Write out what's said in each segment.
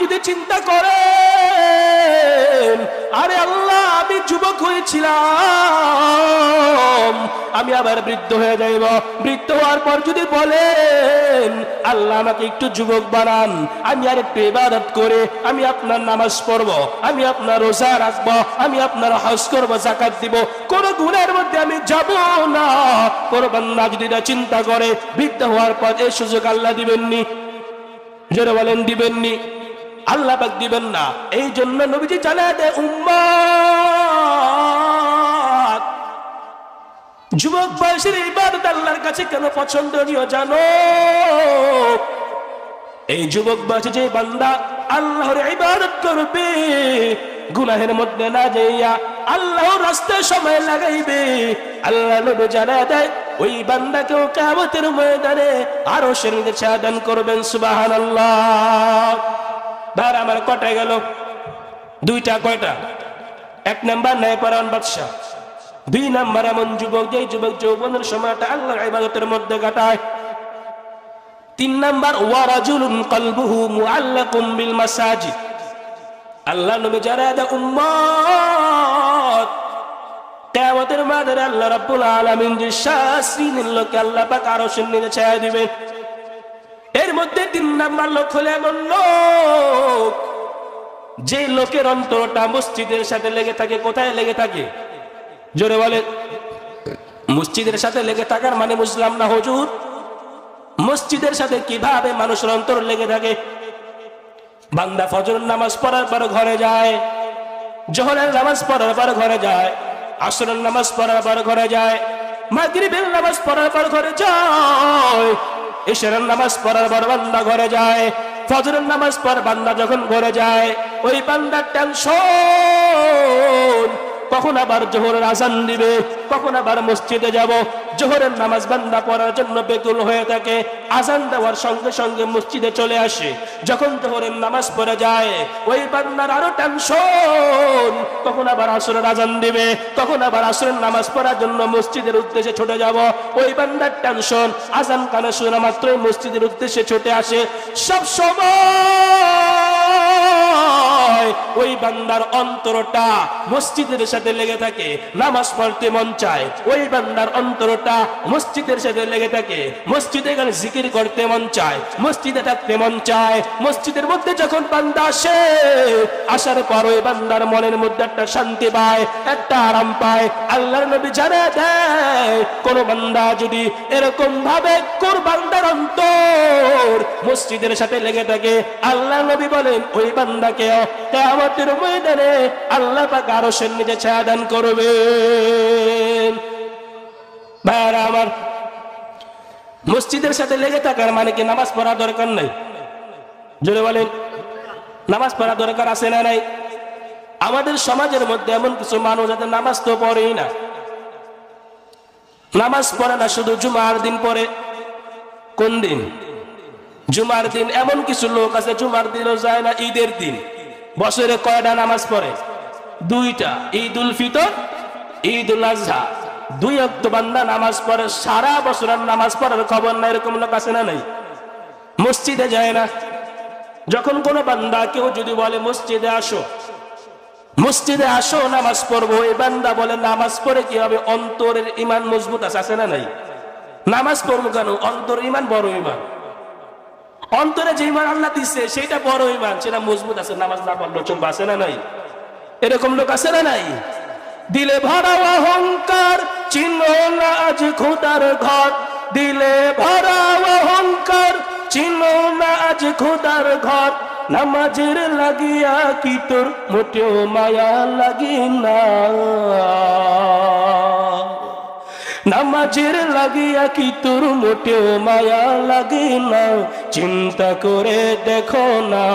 যদি চিন্তা করেন, আরে আল্লাহ আমি যুবক হয়েছিলাম, আমি আবার বৃদ্ধ হয়ে যাইব, বৃদ্ধ হওয়ার পর যদি বলেন আল্লাহ আমাকে একটু যুবক বানান, আমি আর একটু ইবাদত করে আমি আপনার নামাজ পড়ব, আমি আপনার রোজা রাখবো, আমি আপনার হজ করবো, যাকাত দিব, কোন গুনাহের মধ্যে আমি যাব না, কোন বান্দা যদি এটা চিন্তা করে, বৃদ্ধ হওয়ার পর এই সুযোগ আল্লাহ দিবেননি? যারা বলেন দিবেননি, আল্লাহ পাক দিবেন না। এই জন্য নবীজি জানায় দেয় উম্মত, যুবক বয়সের ইবাদত আল্লাহর কাছে কেন পছন্দনীয় জানো? এই যুবক বয়সে যে বান্দা আল্লাহর ইবাদত করবে, গুনাহের মধ্যে না যাইয়া আল্লাহর রাস্তায় সময় লাগাইবে, আল্লাহ নবী জানায় দেয় ওই বান্দাকেও কিয়ামতের ময়দানে আরশের নিচে ছায়া দান করবেন। সুবহানাল্লাহ। ভাই আমার কয়টা গেল? দুইটা। কয়টা? এক নাম্বার ন্যায়পরায়ণ বাদশা, দুই নাম্বার এমন যুবক যেই যুবক যৌবনের সময়টা আল্লাহর ইবাদতের মধ্যে কাটায়, তিন নাম্বার ওয়া রাজুলুন কলবুহু মুআল্লাকুম বিল মাসাজিদ। আল্লাহ নবী জানায় দেয় উম্মত, কিয়ামতের ময়দানে আল্লাহ রাব্বুল আলামিন যে শ্রেণীর লোককে আল্লাহ পাক আরশের নিচে ছায়া দিবেন, এর মধ্যে তিন নাম্বার লোক হলো এমন লোক যে লোকের অন্তরটা মসজিদের সাথে লেগে থাকে। কোথায় লেগে থাকে? জোরে বলে। মসজিদের সাথে লেগে থাকার মানে বুঝলাম না হুজুর। মসজিদের সাথে কিভাবে মানুষের অন্তর লেগে থাকে? বান্দা ফজরের নামাজ পড়ার পর ঘরে যায়, জোহরের নামাজ পড়ার পর ঘরে যায়, আসরের নামাজ পড়ার পর ঘরে যায়, মাগরিবের নামাজ পড়ার পর ঘরে যায়, ইশারের নামাজ পড়ার পর বান্দা ঘরে যায়, ফজরের নামাজ পর বান্দা যখন ঘরে যায়, ওই বান্দার টেনশন কখন আবার জোহরের আজান দিবে, কখন আবার মসজিদে যাব। জোহরের নামাজ বান্দা পড়ার জন্য বেকুল হয়ে থাকে, আজান দেওয়ার সঙ্গে সঙ্গে মসজিদে চলে আসে। যখন জোহরের নামাজ পড়ে যায়, ওই বান্দার আরো টেনশন কখন আবার আসরের আজান দিবে, কখন আবার আসরের নামাজ পড়ার জন্য মসজিদের উদ্দেশ্যে ছুটে যাব। ওই বান্দার টেনশন আজান কানে শোনা মাত্রই মসজিদের উদ্দেশ্যে ছুটে আসে। সব সময় ওই বান্দার অন্তরটা মসজিদের সাথে লেগে থাকে, নামাজ পড়তে মন চায়। ওই বান্দার অন্তরটা মসজিদের সাথে লেগে থাকে, মসজিদে গেলে জিকির করতে মন চায়, মসজিদে থাকতে মন চায়। মসজিদের মধ্যে যখন বান্দা আসে, আসার পর ওই বান্দার মনের মধ্যে একটা শান্তি পায়, একটা আরাম পায়। আল্লাহর নবী জানায় দেয়, কোন বান্দা যদি এরকম ভাবে কোন বান্দার অন্তর মসজিদের সাথে লেগে থাকে, আল্লাহ নবী বলেন ওই বান্দাকে কিয়ামতের ময়দানে আল্লাহ পাক আরশের নিচে ছায়া দান করবেন। ভাইরা আমার, মসজিদের সাথে লেগে থাকার মানে কি নামাজ পড়া দরকার নাই? জোরে বলেন, নামাজ পড়া দরকার আছে না নাই? আমাদের সমাজের মধ্যে এমন কিছু মানুষ আছে নামাজ তো পড়েই না, নামাজ পড়ে না, শুধু জুমার দিন পড়ে। কোন দিন? জুমার দিন। এমন কিছু লোক আছে জুমার দিনও যায় না, ঈদের দিন। বছরে কয়টা নামাজ পড়ে? দুইটা, ঈদ উল ফিতর, ঈদ উল আজহা। দুই ওয়াক্ত বান্দা নামাজ পড়ে, সারা বছরের নামাজ পড়ার খবর নাই। এরকম লোক আছে না নাই? মসজিদে যায় না। যখন কোন বান্দা কেউ যদি বলে মসজিদে আসো, মসজিদে আসো নামাজ পড়বো, এই বান্দা বলে নামাজ পড়ে কি হবে? অন্তরের ঈমান মজবুত আছে না নাই? নামাজ পড়বো কেন? অন্তর ঈমান বড় ঈমান। অন্তরে যে ঈমান আল্লাহ দিচ্ছে সেটা বড় ঈমান, সেটা মজবুত আছে। নামাজ না পড়লে চলবে, আছে না নাই? এরকম লোক আছে না নাই? দিলে ভরা অহংকার, চিহ্ন না আজ খোদার ঘর। দিলে ভরা অহংকার, চিহ্ন না আজ খোদার ঘর। নামাজের লাগিয়া কি তোর মোটেও মায়া লাগি না? নামাজের লাগিয়া কি তোর মোটেও মায়া লাগে না? চিন্তা করে দেখো না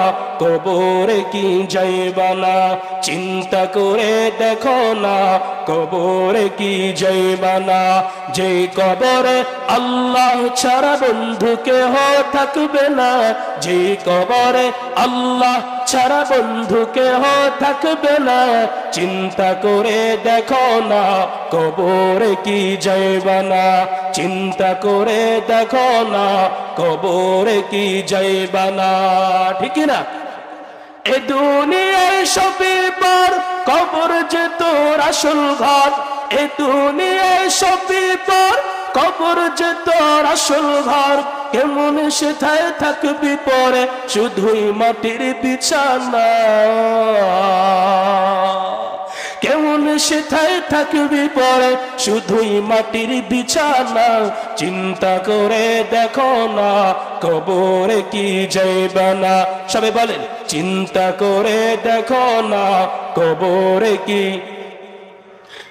কবরে কি যাইবা না? চিন্তা করে দেখো না কবরে কি যাইবা না? যে কবরে আল্লাহ ছাড়া বন্ধু কেহ থাকবে না, যে কবরে আল্লাহ ছাড়া বন্ধু কেহ থাকবে না। চিন্তা করে দেখো না কবরে কি যাইবা না? চিন্তা করে দেখো না কবরে কি যাইবা না? ঠিক না? এ দুনিয়ায় সবই পর, কবর যে তোর আসল ঘর। এ দুনিয়ায় সবই পর, কবর যে তোর আসল ঘর। কেমন সেথায় থাকবি পরে, শুধুই মাটির বিছানা। কেমন সেথায় থাকবি পরে, শুধুই মাটির বিছানা। চিন্তা করে দেখো না, কবরে কি যাইবা না। সবাই বলেন, চিন্তা করে দেখো না, কবরে কি।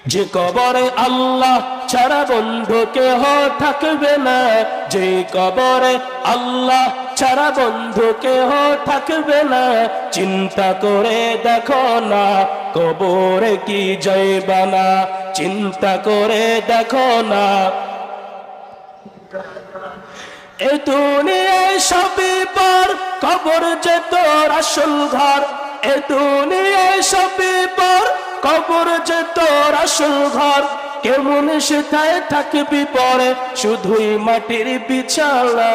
যে কবরে আল্লাহ ছাড়া বন্ধু কেহ থাকবে না। যে কবরে আল্লাহ ছাড়া বন্ধু কেহ থাকবে না। চিন্তা করে দেখো না, কবরে কি যাইবা না। চিন্তা করে দেখো না। এ দুনিয়ায় সবই পর, কবর যে তোর আসল ঘর। এ দুনিয়ায় সবই পর, কবর যে তোর আসল ঘর। কেমন সেথায় থাকবি পরে, শুধুই মাটির বিছানা।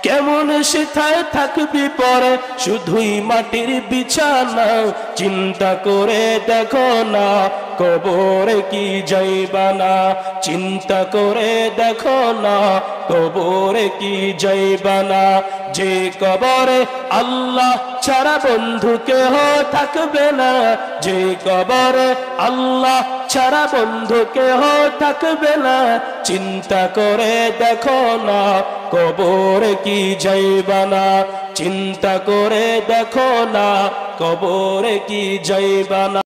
কেমন সেথায় থাকবি পরে, শুধুই মাটির বিছানা। চিন্তা করে দেখো না, কবরে কি যাইবা না। চিন্তা করে দেখো না, কবরে কি যাইবা না। যে কবরে আল্লাহ ছাড়া বন্ধু কেহ থাকবে না। যে কবরে আল্লাহ ছাড়া বন্ধু কেহ থাকবে না। চিন্তা করে দেখো না, কবরে কি যাইবা না। চিন্তা করে দেখো না, কবরে কি যাইবা না।